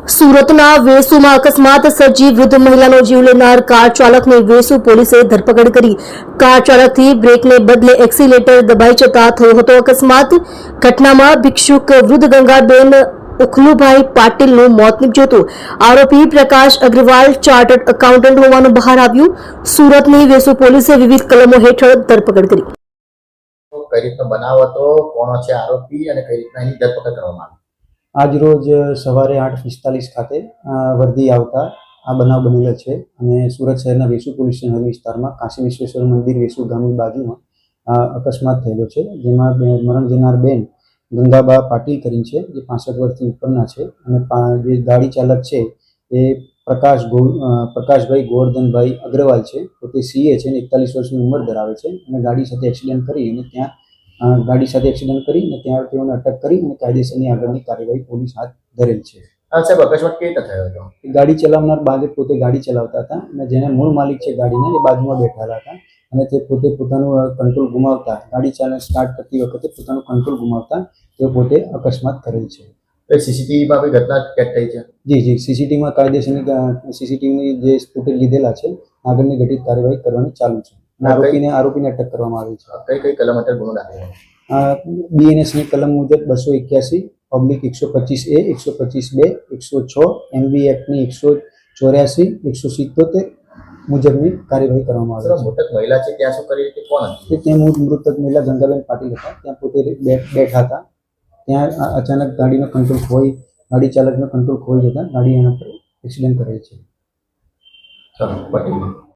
સુરતના વેસુમાં અકસ્માત સર્જી વૃદ્ધ મહિલાનો જીવ લેનાર કાર ચાલકની વેસુ પોલીસે ધરપકડ કરી. કાર ચાલકથી બ્રેકને બદલે એક્સિલેટર દબાઈ જતા થયો હતો અકસ્માત. ઘટનામાં ભિક્ષુક વૃદ્ધ ગંગાબેન ઉખલુભાઈ પાટીલનું મોત નીપજ્યું હતું. આરોપી પ્રકાશ અગ્રવાલ ચાર્ટર્ડ એકાઉન્ટન્ટ હોવાનું બહાર આવ્યું. સુરતની વેસુ પોલીસે વિવિધ કલમો હેઠળ ધરપકડ કરી. કઈ રીતનો બનાવ હતો, કોણ છે આરોપી અને કઈ રીતના એની ધરપકડ કરવામાં આવી? આજ રોજ સવારે 8:45 ખાતે વર્ધી આવતા આ બનાવ બનેલો છે અને સુરત શહેરના વેસુ પોલીસ સ્ટેશન વિસ્તારમાં કાશી વિશ્વેશ્વર મંદિર વેસુ ગામની બાજુમાં અકસ્માત થયેલો છે, જેમાં મરણ જનાર બેન ગંગાબા પાટીલ કરીને છે, જે 65 વર્ષથી ઉપરના છે અને જે ગાડી ચાલક છે એ પ્રકાશભાઈ ગોવર્ધનભાઈ અગ્રવાલ છે. તો તે સીએ છે અને 41 વર્ષની ઉંમર ધરાવે છે અને ગાડી સાથે એક્સિડન્ટ કરી અને ત્યાં તેઓને અટક કરી અને કાયદેસરની આગળની કાર્યવાહી પોલીસ હાથ ધરેલ છે. હા સાહેબ, અકસ્માત કેવી રીતે થયો હતો? ગાડી ચલાવનાર બાદ પોતે ગાડી ચલાવતા હતા અને જેને મૂળ માલિક છે ગાડીને એ બાજુમાં બેઠેલા હતા અને તે પોતે પોતાનું કંટ્રોલ ગુમાવતા, ગાડી સ્ટાર્ટ કરતી વખતે પોતાનું કંટ્રોલ ગુમાવતા તેઓ પોતે અકસ્માત કરેલ છે. સીસીટીવીમાં કોઈ ઘટના કેદ થઈ છે? જી, સીસીટીવીમાં કાયદેસરની સીસીટીવીની જે ફૂટેજ લીધેલા છે, આગળની ઘટિત કાર્યવાહી કરવાની ચાલુ છે અને આરોપીને અટક કરવામાં આવી છે. કઈ કલમ હેઠળ ગુનો દાખલ? બીએનએસની કલમ મુજબ 281/125A, 125B, 106, MB એક્ટની 184, 177 મુજબની કાર્યવાહી કરવામાં આવી છે. મૃતક મહિલા છે ત્યાં શું કરી હતી, કોણ હતી? તે મૃતક મહિલા ગંગાબેન પાટીલ હતા. ત્યાં પોતે બેઠા હતા. ત્યાં અચાનક ગાડી ચાલકનો કંટ્રોલ ખોઈ જતા ગાડી એના પર એક્સિડન્ટ કરેલ છે. ચાલો, પટી ગયું.